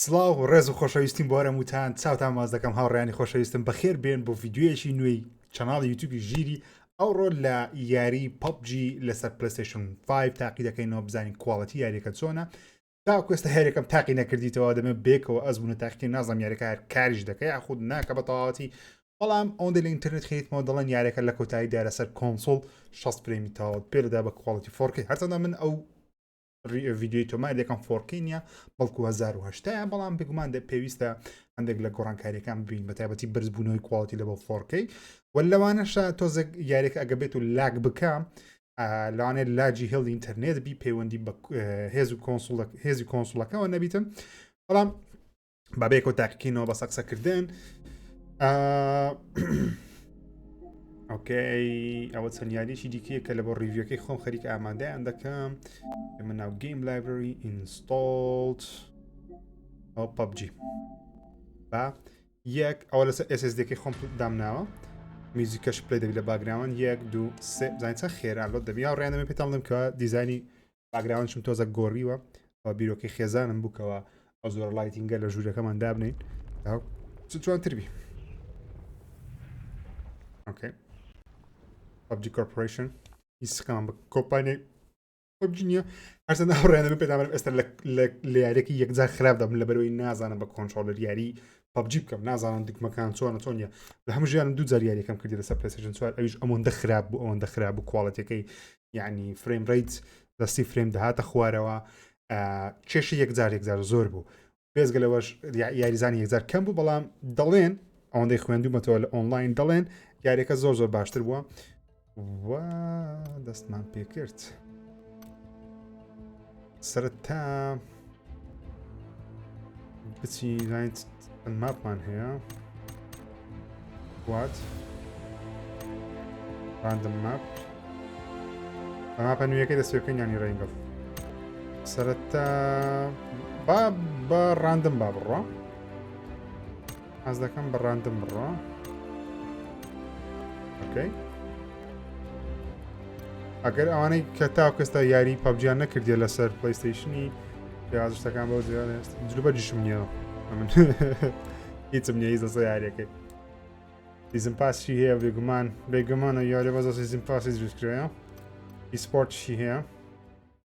سڵاو و ڕێز و خۆشەویستیم بۆ هەمووتان چاوتان ماز دەکەم هاوڕێیانی خۆشەویستم بەخێر بێن بۆ ڤیدیۆیەکی نوێی چەناڵی یوتیوبی ژیری ئەوڕۆ لە یاری پەبجی لەسەر پلەیستەیشن 5 تاقی دەکەینەوە بزانین کواڵەتی یاریەکە چۆنە تاکو ئێستا هەرێکم تاقی نەکردیتەوە دەمێت بێکەوە ئەزبوونە تاقی نازانم یاریەکە هەر کاریش دەکەی یاخود ناکە بە تەواوەتی بەڵام ئەوەندە لە ئینتەرنێت خەریتمەوە دەڵێن یاریەکە لە کۆتاییدا لەسەر کۆنسۆڵ 60 فرێمی تاوت پێدەدا بە کواڵەتی 4K هەرچەندە من ئەو ڤیدیۆی تۆمای دەکەم 4K نیە بەڵکو 1080 بەڵام بگومان پێویستە هەندێک لە گۆڕانکاریەکان ببین بە تایبەتی بەرزبوونەوەی کواڵەتی لە بۆ 4K و لەوانەشە تۆزێک یاریەکە ئەگە بێت و لاگ بکەم لەوانێت لاجی هێڵ ئینتەرنێت بی پەیوەندی بە هێزی کۆنسۆڵەکەەوە نەبیتن بەڵام بابێکەوە تاقیکەینەوە بە سەقسەکردن ئۆکەی ئەوە چەندیاریشی دیکەیە کە لە بۆ ڕیڤیۆکەی خۆم خەریک ئامادەیان دەکەم من ناو گەیم لایبرەری ئینستۆڵد ئەو پەبجی با یەک ئەوە لەسەر SSDەکەی خۆم دامناوە میوزیکەش پلەی دەبی لە باگراون 1 2 3 بزانین چەند خێرا لۆت دەبی یا ڕێنەمە پێتان بڵێم کە دیزانی باگراون چون تۆزە گۆڕیوە و بیرۆکەی خێزانم بووکەوە ئەو زۆر لایتینگە لە ژوورەکەمان دابنین جوانتربی ئۆکەی PUBG Corporation هیچکەمان بە کۆمپانیای PUBG نییە هەرچەندە هەڕێنەمە پێدامەم ئێستا لە یاریەکی یەکجار خراپ دەبم لەبەرەوەی نازانم بە کۆنترۆلەر یاری PUBG بکەم نازانم دگمەکان چۆنە چۆنیە لە هەموو ژیانم دوو جار یاریەکەم کردی لەسەر پلەیستەیشن 4 ئەویش ئەوەندە خراپ بوو ئەوەندە خراپ بوو کواڵەتیەکەی یعنی فریم ڕیت دەستی فریم دەهاتە خوارەوە کێشی یەکجار زۆر بوو پێزگە لەوەش یاریزانی یەکجار کەم بوو بەڵام دەڵێن ئەوەندەی خوێندومەتەوە لە ئۆنلاین دەڵێن یاریەکە زۆر باشتر بووە وا دەستمان پێ کرد سەرەتا بچی لاین ماپمان هەیە وات ڕاندم ماپ ماپە نوێیەکەی دەستێکەکەی یانی ڕێنگە سەرەتا بە ڕاندم با بڕۆ ئەس دەکەم بە ڕاندم بڕۆ ئۆکەی ئەگەر ئەوانەی کە تاکەستا یاری پەبجیان نەکردیە لەسەر پلەیستەیشنی پێازشتەکان بەو زیادە جلوبەرجیشم نییە من هیچم نییە هیچ دەسە یاریەکەی سیزن پاسی هەیە بێگومانە یاری بەزە سیزن پاسی دروستکرێە ئیسپۆرتشی هەیە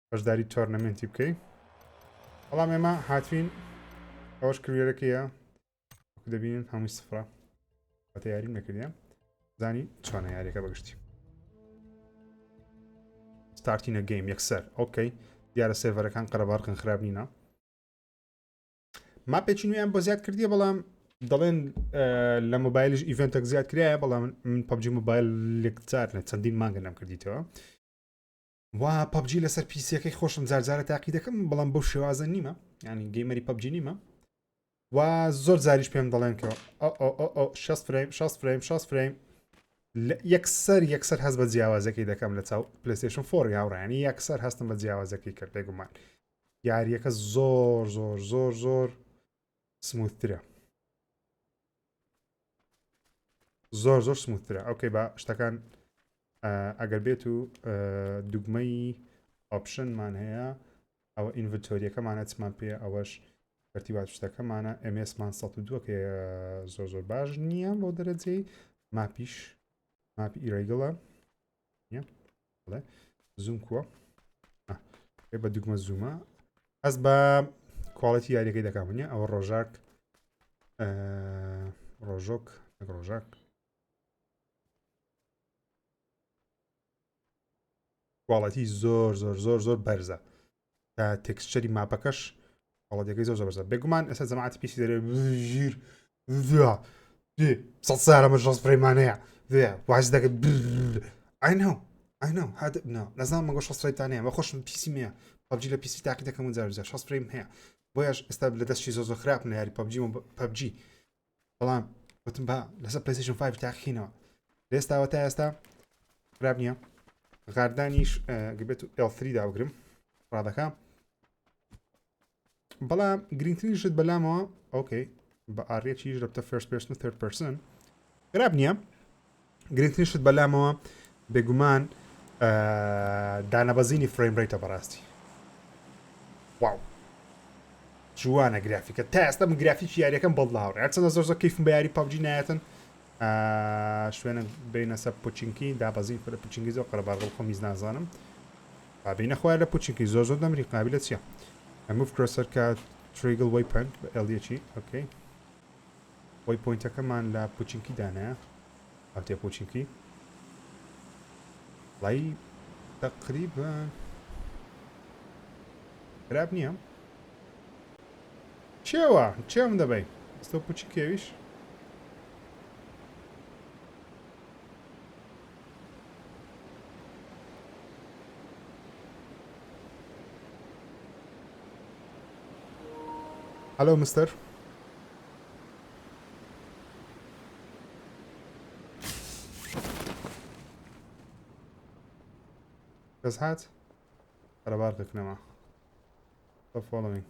بەشداری تۆرنەمنتی بکەی بەڵام ئێمە هاتوین ئەوەش کروێرەکەیە دەبینن هەمووی سفرە بەتە یاریم نەکردیە زانی چۆنە یاریەکە بەگشتی ستارتینە گەیم یەکسەر ئۆکەی دیارە سێڤەرەکان قەرەبارکن خراپ نینە ماپێکی نوێیان بۆ زیاد کردیە بەڵام دەڵێن لە مۆبایلش ئیڤنتێک زیاد کرایە بەڵام من پەبجی مۆبایل لێکجار چەندین مانگە نام کردیتەوە وا پەبجی لەسەر پیسەکەی خۆشم جارجارە تاقی دەکەم بەڵام بەو شێوازە نیمە ینی گەیمەری پەبجی نیمە و زۆر جاریش پێم دەڵێن کە 60 فریم یەکسەر هەست بە جیاوازەکەی دەکەم لە چاو پلەیستەیشن 4 هاوڕێنی یەکسەر هەستم بە جیاوازەکەی کرد بێگومان یاریەکە زۆر سمووتترە زۆر سمووتترە ئەوکەی بە شتەکان ئەگەر بێت و دوگمەی ئۆپشنمان هەیە ئەوە ئینڤنتۆریەکەمانە چمان پێ ئەوەش تەرتیبات شتەکەمانە ئەمێسمان 102 کە زۆر باش نییە بۆ دەرەجەی ماپی ئیرەگڵە نیە زوم کووە بە دوگمە زوومە ئەس بە کواڵەتی یاریەکەی دەکەمە ئەوە ڕۆژۆک کواڵەتی زۆر بەرزە تا تێکسچەری ماپەکەش کواڵەتیەکەی زۆر بەرزە بێگومان ئێستا جەماعەتی پیسی دەرێ ژیر سەد سارەمە 60 فرێمانەیە واز دەکەت ئاینە نەزانام مەگە 60 فرێمانەیە بە خۆشم پیسی مەیە پەبجی لە پیسی تاقی دەکەم جارجار 60 فرێم هەیە بۆیش ئێستا لە دەستی زۆر خراپن لە یاری پەبجی بەڵام وتم بە لەسەر پلەیستەیشن 5 تاقیینەوە لێستاوە تا ئێستا خراپ نییە غاردانیش گەبێت و L3 داوگرم ڕادەکە بەڵام گرنگترینشت بەلامەوە ئۆکەی بە ئاڕێکیش دەبتە فێرست پێرسن و ترد پەرسن خراپ نییە گرنگترینشت بەلامەوە بێگومان دانەبەزینی فریم ڕیتە بەڕاستی واو جوانە گرافیکە تا ئێستا من گرافیکی یاریەکەم بەڵ هاوڕێ هەرچەندە زۆر کەیفم بە یاری پەبجی نایەتن شوێنە بینە سەر پوچینکی دابەزین پرە پوچینکی زۆر قەرەبارگەڵ خۆمیز نازانم بینە خۆیان لە پوچینکی زۆر زۆر دەمری قابلە چییە ئەموف کرۆسەر کە تریگل وی پەنگ بە ئەلیەکی ئۆکەی وی پۆینتەکەمان لە پوچینکی دانایە هەوتێ پوچینکی لای تقریبا خراپ نییە چێوە چێم دەبەی ئەستە پوچینکێویش هەلو مستەر کەس هات قەرەبارگەکەنەوە following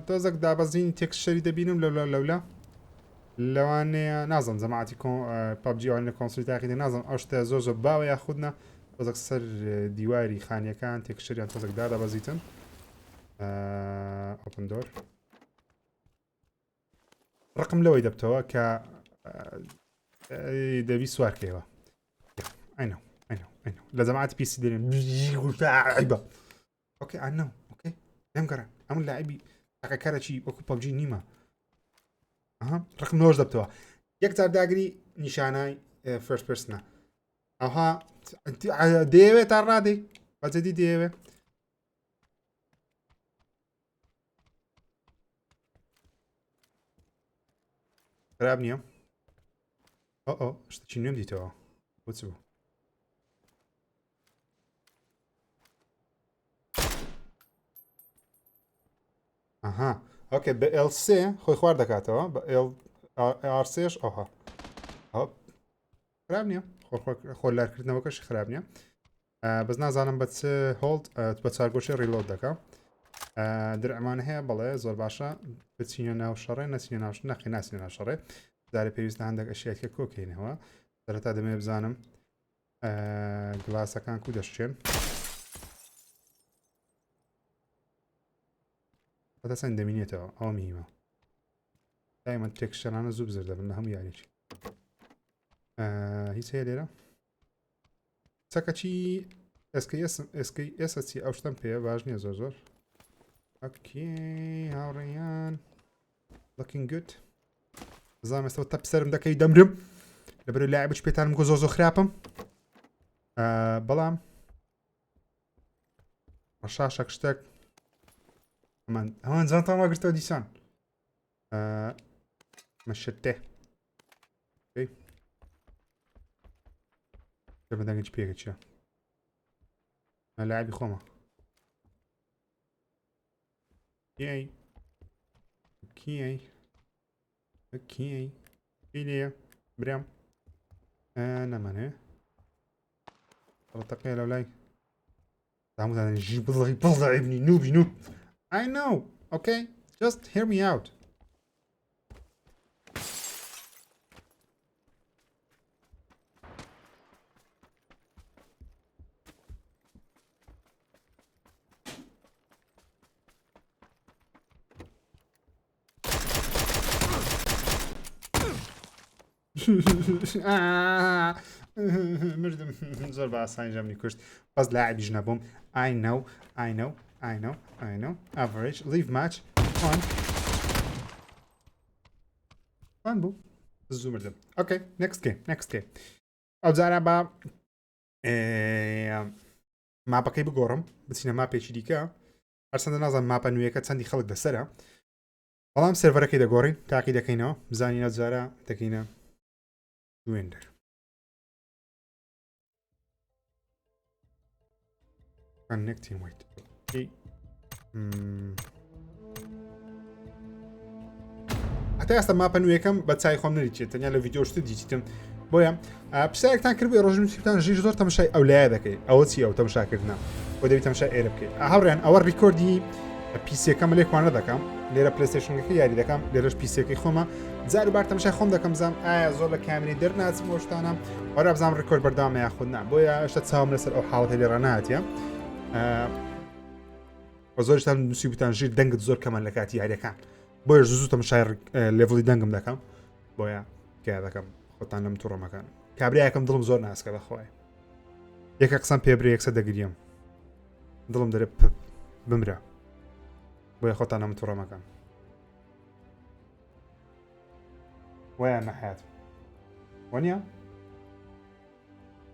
دۆزێک دابەزین تێکسچەری دەبینم لەولا لەوانەیە نازم زەماعەتی پەبجی ئەوان لە کۆنسۆلی تاقیدە نازم ئەو شتە زۆر زۆر باوە یاخودنا تۆزێک سەر دیواری خانیەکان تێکسچەریان تۆزێک دادەبەزیتن ئۆپن دۆر ڕقم لەوەی دەبتەوە کە دەبی سوارکەوە ئەینە لە زەماعەتی پیسی دێنێن عیبە اوكي I know اوكي نعم قران عمل لاعبي تاقیکردنەوەی وەکو پەبجی نیمە ڕقم نۆش دەبتەوە یەکجار داگری نیشانای فەرست پێرسنە ئەوها دەیەوێت تا ڕادەی بەجددی دەیەوێت خراب نییە شتێکی نوێم دیتەوە بۆ چ بوو ئەها ئۆکێ بە L3 خۆی خوار دەکاتەوە بە R3ش ئەوها خراب نییە خۆ لارکردنەوەکەشی خراب نییە بەس نازانم بە چ هۆڵد بە چارگۆشی ڕیلۆد دەکەم درعمانە هەیە بەڵێ زۆر باشە بچینە ناو شەڕێ نەچینە ناو نەخی ناسینە ناو شەڕێ دارێ پێویستە هەندێک ئەشیاکە کۆکەینەوە سەرەتا دەمێ بزانم گلاسەکان کو دەشتێن دەسەن دەمینێتەوە ئەوە میمە دایمە تێکشەرانە زوو بزر دەبن لە هەموو یاریی هیچ هەیە لێرە چەکەچی ئێسکەی ئێسەچی ئەو شتم پێ باش نییە زۆر زۆر ئۆکێ هاوڕێیان looking good زانم ئێستەوە تەپ سەرم دەکەی دەمرم لەبەر لاعبش پێتانم گۆ زۆر زۆر خراپم بەڵام ڕەشاشەک شتێک ئەمان زانتان واگرتەوە دیسان مەشتێ بەدەنگەی پێکە چیە لاعبی خۆمە کێی لێە برام نەمانێ ڕەتەقەیە لەو لای هەمووتان ژی بڵعیبنی نوبی نوب I know, okay? Just hear me out. مردم زۆر بە ئاسانی ژەمنی کوشت بەس لاعبیش نەبووم I know. Average. Leave match. Fun boo. Zoomer them. Okay. Next game. ئەو جارە بە ماپەکەی بگۆڕم بچینە ماپێکی دیکە هەرچەندە نازانم ماپە نوێیەکە چەندی خەڵک لەسەرە بەڵام سێڤەرەکەی دەگۆڕین تاقی دەکەینەوە بزانین ئەو جارە دەکەینە دوێندەر connecting wait okay. حتا ئێستا ماپە نوێیەکەم بە چای خۆم نەریچێت تەنیا لە ڤیدیۆ شت دیتم بۆیە پرسیارێکتان کردبووی ڕۆژنووسیتان ژیر زۆر تەماشای ئەولایە دەکەی ئەوە چی ئەو تەماشاکردنە بۆ دەبی تەماشای ئێرە بکەیت هەوڕێن ئەوە ڕیکۆردی پیسەکەم لێکوانە دەکەم لێرە پلەیستەیشنەکە یاری دەکەم لێرەش پیسەکەی خۆمە جاروبار تەماشای خۆم دەکەم بزانم ئایا زۆر لە کامێرەی دەرناچم بۆ شتانە وەرە بزانم ڕیکۆرد بەردەوامە یاخود نا بۆیە شتە چاوم لەسەر ئەو حاڵەتە لێرە نهاتیە بە زۆرشتان نووسی بتان ژیر دەنگت زۆر کەمە لە کاتی یاریەکان بۆیە زووتم شار لێڤڵی دەنگم دەکەم بۆیە کیا دەکەم خۆتان لەم تووڕەمەکان کابراایەکەم دڵم زۆر ناسکە بەخۆی یەکە قسەم پێبرێ یەکسە دەگریم دڵم دەرێ بمرە بۆیە خۆتان لەم تووڕەمەکان وایە نەحیات وەنیە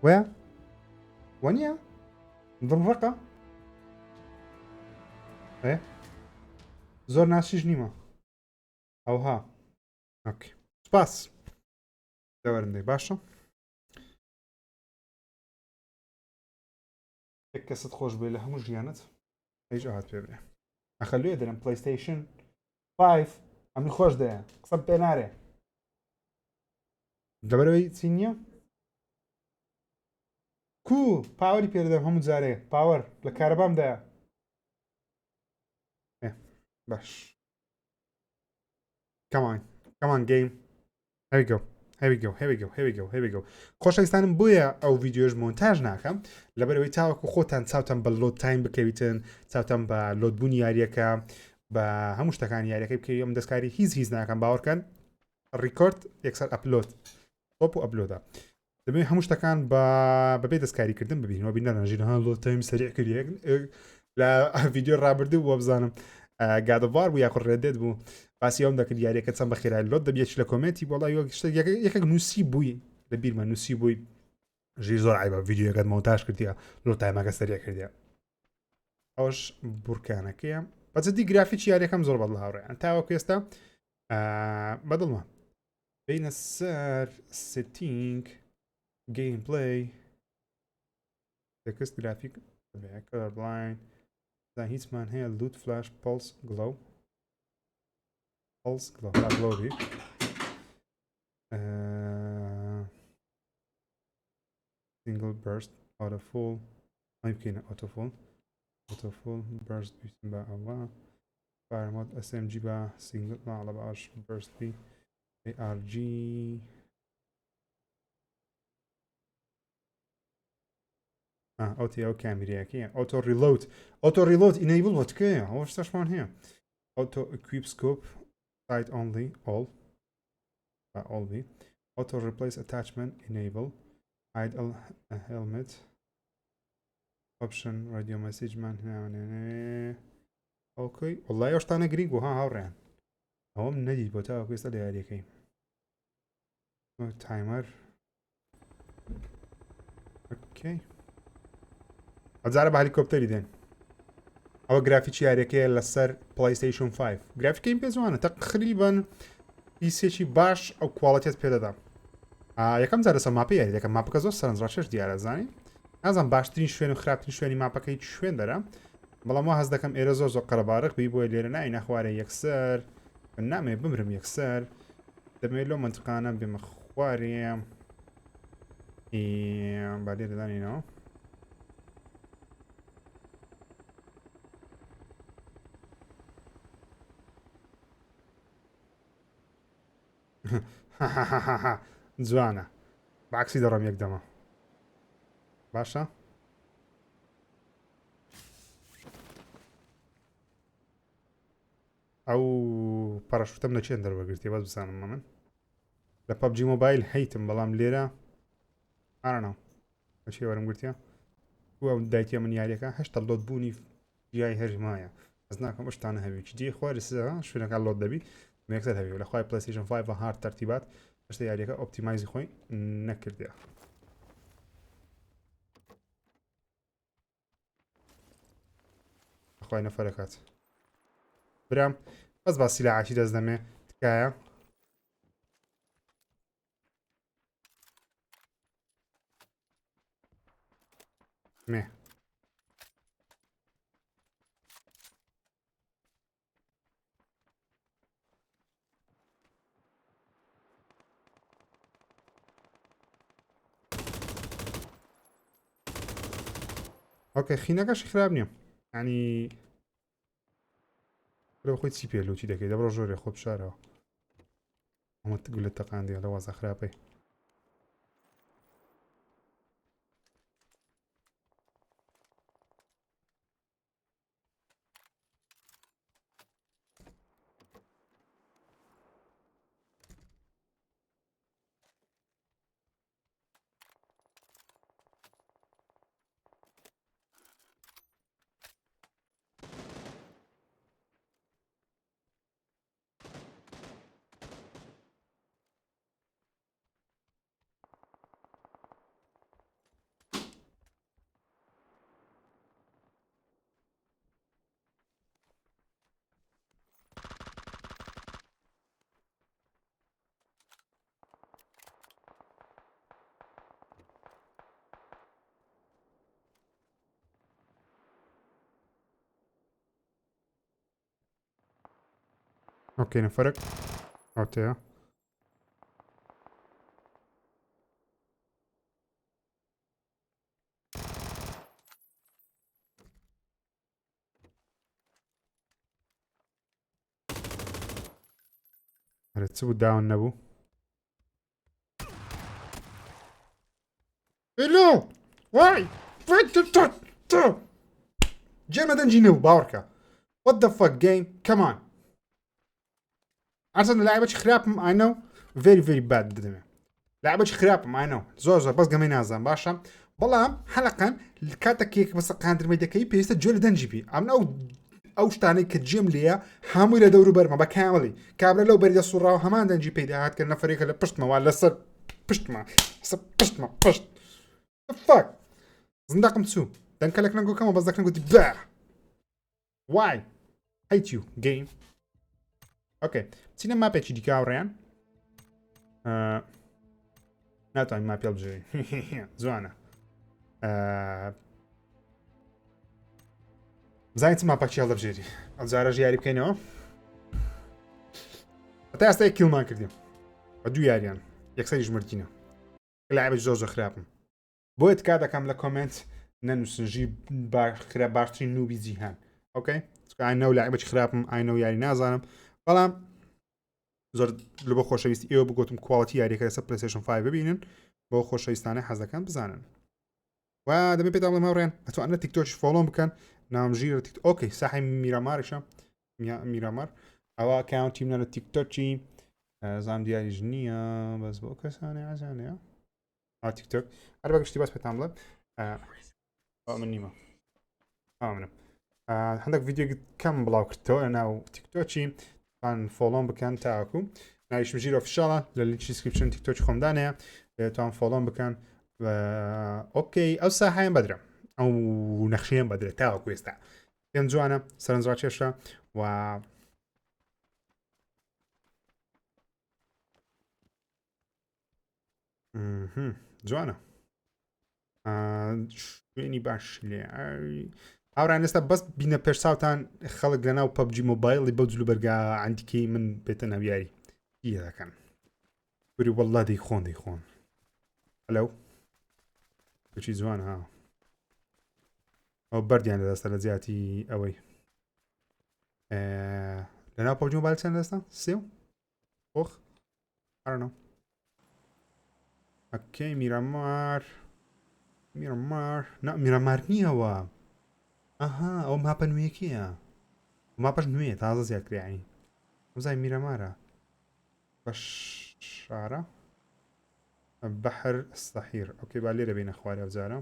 وایە وەنیە دڵم ڕقە زۆر ناشیش نیمە ئەوها ئۆکێ سپاس دەوەرندەی باشە یەک کەست خۆش بێ لە هەموو ژیانت هیچ ئاهات پێ برێ ئەخەلوێ دەرم پلەیستەیشن فایڤ ئەمی خۆش دەیە قسەم پێ نارێ لەبەرەوەی چی نییە کو پاوەری پێدەدەم هەموو جارێ پاوەر لە کارەبامدایە باش come on game here we go خۆشەویستانم بۆیە ئەو ڤیدیۆش مۆنتاژ ناکەم لەبەرەوەی تاوەکو خۆتان چاوتان بە لۆد تایم بکەویتن چاوتان بە لۆدبوونی یاریەکە بە هەموو شتەکان یاریەکەی بکەوی ئەم دەستکاری هیچ ناکەم باوەڕکەن ڕیکۆرد یەکسەر ئەپلۆد تۆپ و ئەپلۆدا دەبێت هەموو شتەکان بەبێ دەستکاریکردن ببینەوە بینەرەژینەها لۆد تایم سەریع کردی لە ڤیدیۆ ڕابردوو بۆ بزانم گادەڤار بوو یاخۆ ڕێدێت بوو باسی ئەوم دەکرد یاریەکە چەند بەخێرای لۆت دەبێت لە کۆمنتی وەڵای یەکێک نووسی بووی لە بیرمە نووسی بووی ژیر زۆر عیبە ڤیدیۆەکەت مۆنتاژ کردیە لۆ تایمەکە سەریع کردیە ئەوش بورکانەکەیە بەجددی گرافیکی یاریەکەم زۆر بەدڵ هاوڕێیان تاوەکو ئێستا بەدڵمە بینە سەر سێتینگ گیم پلەی تێکست گرافیک کەلەر بلاین هیچمان هەیە لوت فلاش پڵس گلۆ glowby single burst auto full ممكن auto full burst بيتم بقى الله fire mode SMG بقى single ما على بقاش burst بي ARG auto كاميرا كي auto reload enable what كي هو ايش مان هي auto equip scope side only all be auto replace attachment enable idle helmet option radio message man هنا اوكي والله يوش تانا جريك وها هاوران هم نديد بوتا كويس اللي عليكي تايمر اوكي ازعل بهليكوبتر دين ئەوە گرافیکی یاریەکەیە لەسەر پلەیستەیشن 5 گرافیکەی پێ جوانە تقریبان پیسێکی باش ئەو کوواڵەتیت پێدەدام یەکەم جارە سە ماپی یاری دەکەم ماپەکە زۆر سەرنجڕاکێش دیارە زانی نازانم باشترین شوێن و خراپترین شوێنی ماپەکەی شوێن دەرە بەڵام وا هەز دەکەم ئێرە زۆر قەرەباڕق بی بۆی لێرە نای نەخوارێ یەکسەر نامێ بمرم یەکسەر دەمێت لەو منتقانە بێمە خوارێ با لێ دەدانینەوە جوانە باکسی دەڕۆم یەک دەمە باشە ئەو پەرەشوتەم نەچێن دەربەگرتی بەس بزانم من لە پەبجی مۆبایل هەیتم بەڵام لێرە ئارەنەوە بەچی وەرم گرتیە ئەو دایتە من یاریەکە هەشتا لۆت بوونی ژیای هەرمایە ئەس ناکەم ئەشتانە هەوی دی خوارد شوێنەکان لۆت دەبی مێکسە هەوی لە خوای پلەیستەیشن 5 هارد تەرتیبات هەشتا یاریەکە ئۆپتیمایزی خۆی نەکردیە خوای نەفەرەکات برام بەس باسی لە عاشی دەست دەمێ تکایە مێ اوكي خینەکەش خراپ نییە ینی لەو خۆی چی پێلوتی دەکەی دەبڕۆ ژۆرێ خۆ بشارەوە ئەمە گولت تەقاندی لە وازە خراپەی اوكي نفرق اوتي تسوي داون نبو الو واي جيم دنجي نو باوركا what the fuck game come on اصلا لعبة خرابم I know very very bad بدمه لعبة خرابم I know زوزو بس قمي نازم باشا بلام حلقا الكاتاكيك بس قاندر ميدكي بيست جول دنجي بي ام او شتاني كجيم ليا هامو الى دورو برما بكاملي كابلا لو بريد الصورة وهمان دنجي بيدا هات كنا فريق اللي بشت ما ولا سر بشت ما بشت ما بشت fuck زندقم تسو دنكلك نقول كما بس ذاك نقول با why hate you game اوكي سينا ما بيتشي دي كاوريان ناتواني ما بيلبجي زوانا زانیت ما پاکی هەڵە بژێری ئەوجارەش یاری بکەینەوە هەتا ئێستا یەک کیلمان کردیم بە دوو یاریان یەکسەری ژمردینە لایبە زۆر خراپم بۆیە تکا دەکەم لە کۆمنت نەنووسنژی باشترین نوبی جیهان ئۆکەی ئاینە و لایبەی خراپم ئاینە و یاری نازانم بەڵام زۆر لە بۆ خۆشەویستی ئێوە بگوتم کواڵەتی یاریەکە لەسەر پلەیستەیشن 5 ببینن بۆ خۆشەویستانە حەز دەکەن بزانن و دەبێت پێتان بڵێم هاوڕێیان ئەتوانن تیکتۆکیش فۆلۆم بکەن نامژیرە تیک اوكي صحيح ميرامارشا ميرامار او اكاونت من التيك توكي زعما ديالي جنيه بس بوكا ثانيه عزانيه على تيك توك انا باقي اشتي بس بتعمله مني ما امنه عندك فيديو كم بلاوكتو انا وتيك توكي كان فولون بكان تاعكم نايش مجيرو في الشارع لللينك ديسكريبشن تيك توك خم دانيا توان فولون بكان اوكي او ساحين بدري او نەخشیان بەدرێت تاوە کوێستا پێم جوانە سەرنجڕا چێشە و جوانە شوێنی باش لێ هاوڕان ئێستا بەس بینە پێش چاوتان خەڵک لەناو پەبجی مۆبایڵی بەو جلو بەرگا ئەندیکەی من بێتە ناویاری هی دەکەن وری وەڵڵا دەیخۆن هەلو بچی جوانە ها ئەو بەردیان لەدەستە لە جیاتی ئەوەی لەناو پەبجی مۆبایل چەند دەستە؟ سێو؟ خۆخ؟ ئەرەنەوە ئەکەی میرەمار میرەمار نییەوە ئەها ئەو ماپە نوێیەکییە ماپەش نوێ تازە زیاد کرایانی ئەمزای میرەمارە بەش شارە بەحر سەحیر ئۆکێ با لێرە بینە خوارێ ئەوجارە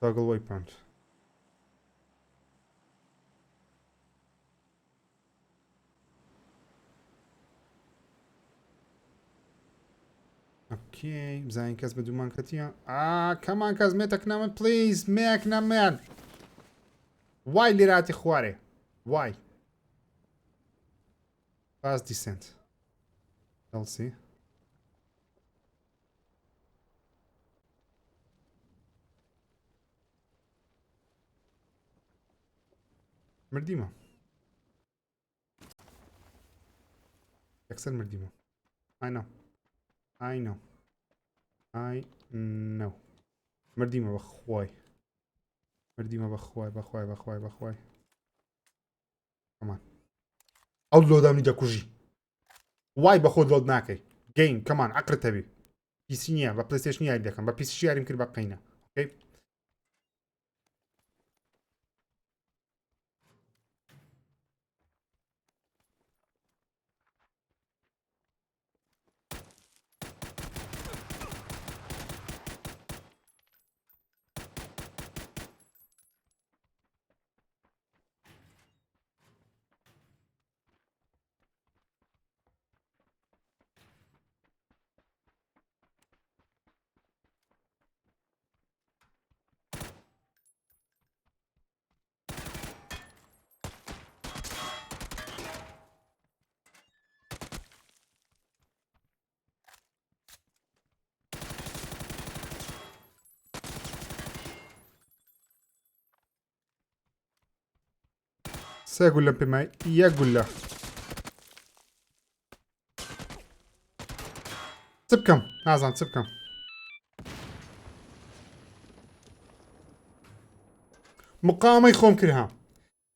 toggle waypoint اوكي بزاين كاس بدو مان كتيا كمان كاس ميتك نامن بليز ميك نامن واي اللي راتي خواري واي فاست ديسنت LC مرديمة يكسر مرديمة I know مرديمة بخواي بخواي كمان أولو دامني جاكوجي واي بخود لود ناكي جيم كمان عقر تبي بي سي نيا با بلاي ستيشن نيا دكان با بي سي ياري يمكن باقينا اوكي سێ گولە پێمای یەک گولە چ بکەم نازانم چ بکەم مقاومەی خۆم کرد ها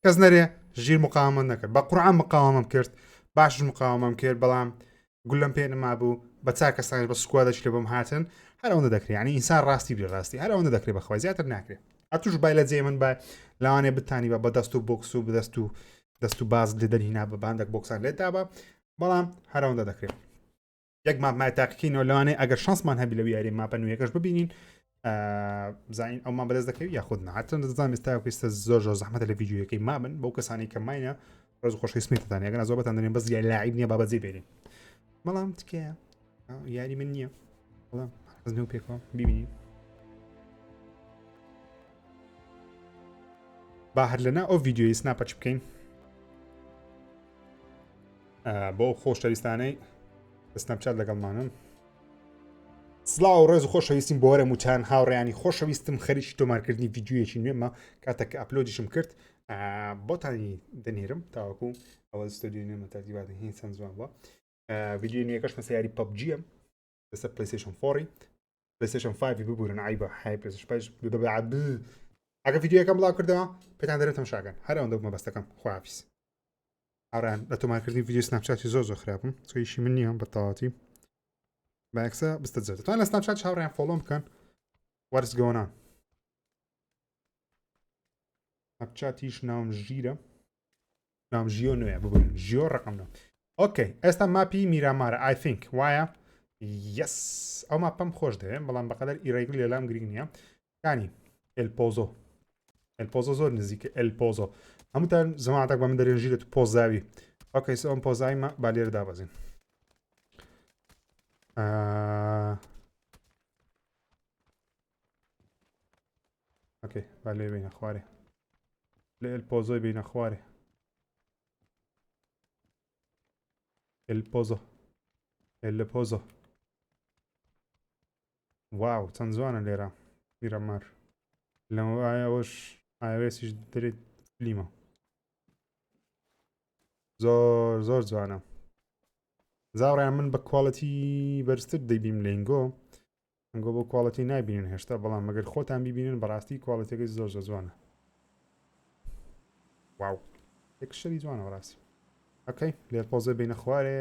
کەس نەرێ ژیر مقاومەت نەکرد بە قورعان مقاومەم کرد باشش مقاومەم کرد بەڵام گولەم پێ نەما بوو بە چار کەسانی بە سکوادەش لێ بۆم هاتن هەر ئەوەندە دەکرێت یعنی ئینسان ڕاستی بێ ڕاستی هەر ئەوەندە دەکرێت بەخوای زیاتر ناکرێت ئەتوش بای لە جێ من بە لەوانێ بتانی بە دەست و بۆکس و دەست و باز لێ دەرهینا بە باندێک بۆکسان لێدا بە بەڵام هەر ئەوەندە دەکرێت یەک ماپمای تاقیکردنەوە لەوانێ ئەگەر شانسمان هەبی لەوی یاری ماپە نوێیەکەش ببینین زین ئەومان بەدەست دەکەوی یاخود نهاتن دەزانام ئێستا پێستە زۆر زەحمەتە لە ڤیدیۆیەکەی مابن بەو کەسانی کە ماینە ڕۆژ خۆشی سمیتتان یەگەن زۆربەتان دەێن بەس لاعیب نییە بابەجێ بێنین بەڵام تکەیە یاری من نییە بەڵام حەزم و پێکەوە ببینین با هەر لەنا ئەو ڤیدیۆی سناپەچ بکەین بۆ خۆشەویستانەی سناپچات لەگەڵمانن سلااو و ڕێز و خۆشەویستیم بۆ وەرە موچان هاوڕێیانی خۆشەویستم خەریکی تۆمارکردنی ڤیدیۆیەکی نوێمە کاتێک ئەپلۆدیشم کرد بۆتانی دەنێرم تاوەکو ئەوە ستۆدیۆی نوێمە تەرتیبات هین چەند جوان بووە ڤیدیۆی نوێیەکەش مەسە یاری پەبجیە لەسەر پلەیستەیشن 4 پلەیستەیشن 5 ببورن ئای بە های پلەیستەیشن 5 ئەگە ڤیدیۆیەکەم بڵاو کردەوە پێتان دەرێت تەماشاکەن هەر ئەوەندە بوومە بەستەکەم خواحافیز ئاڕیان لە تۆمارکردنی ڤیدیۆ سناپچاتی زۆر خراپم چۆیشی من نییە بە تەواتی باکسە بستەجێت توان لە سناپچات هاوڕێیان فۆلۆم بکەن وەرز گۆنان سناپچاتیش ناوم ژیرە ناوم ژیۆ نوێە ببورن ژیۆ ڕقم نەوە ئۆکەی ئێستا ماپی میرامارە ئای فینک وایە یەس ئەو ماپەم خۆش دەوێت بەڵام بەقەدەر ئیڕێگل لێلام گرنگ نییە کانی ئەلپۆزۆ زۆر نزیکە ئەلپۆزۆ هەمووتان زەماتێک بە من دەرێن ژیرێت و پۆزاوی ئۆکەی ئەم پۆزایمە با لێرە دابەزین اوكي vale بين اخواري البوزو بين اخواري البوزو واو تنزوانا ليرا ميرامار لو وش وش دريت ليما زور زوانا زاوڕیان من بە کواڵەتی بەرزتر دەیبیم لێنگۆ ئەنگۆ بۆ کواڵەتی نایبینن هێشتا بەڵام مەگەر خۆتان بیبینن بەڕاستی کواڵەتەکەی زۆر جوانە واو یەک شەری جوانە بەڕاستی ئۆکەی لێر پۆزە بینە خوارێ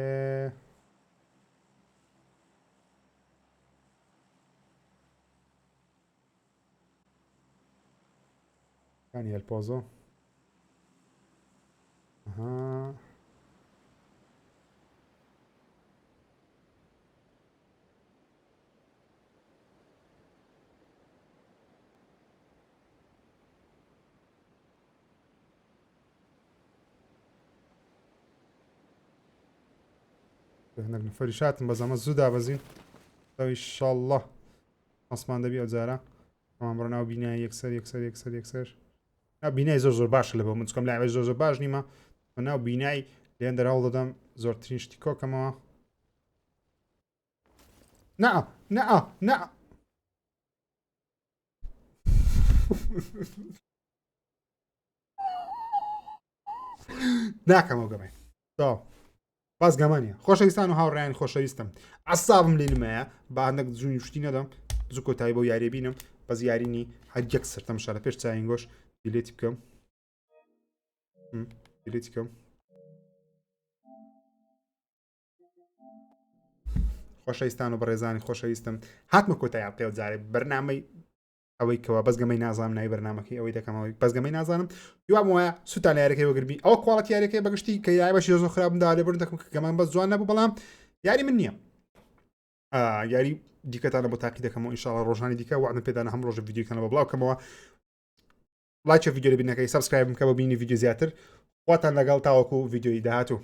کانی هەلپۆزۆ ئەها هەندێک نەفەری شاتم بەزەمە زوو دابەزین ئینشاءالله ئەسمان دەبی ئەو جارە ئەمان بڕە ناو بینایی یەکسەر ناو بینایی زۆر باشە لە بۆ من چکەم لاوێ زۆر باش نیمە ناو بینایی لێن دەرهەڵ دەدەم زۆرترین شتی کۆکەمەوە نە ناکەمەوە گەمەی باز گەمانە خۆشەویستان و هاوڕێیان خۆشەویستم عەسابم لێ نمایە با هەندێک جوونی شتی نەدەم زوو کۆتایی بۆ یاریە بینم بەس یارینی هەر یەک سەرتەم شارە پێش چاینگۆش دیلێتی بکەم خۆشەویستان و بەڕێزانی خۆشەویستم هاتمە کۆتایی پێ جارێ بەرنامەی ئەوەی کەوا بەزگەمەی نازانم ناوی بەرنامەکەی ئەوەی دەکەمەوەی بەزگەمەی نازانم دوام وایە سوتان یاریەکەی وەگربی ئەوە کواڵەتی یاریەکەی بەگشتی کە یاری بەشی زۆر خراپم دا لێبڕن دەکەم کە گەمان بەس جوان نەبوو بەڵام یاری من نییە یاری دیکەتانە بۆ تاقی دەکەمەوە ئینشاڵڵا ڕۆژانی دیکە وعدم پێدانە هەم ڕۆژە ڤیدیۆکەنە بە بڵاوکەمەوە لایک ڤیدیۆ لە بینەکەی سابسکرایب بکە بۆ بینی ڤیدیۆ زیاتر خواتان لەگەڵ تاوەکو ڤیدیۆی داهاتوو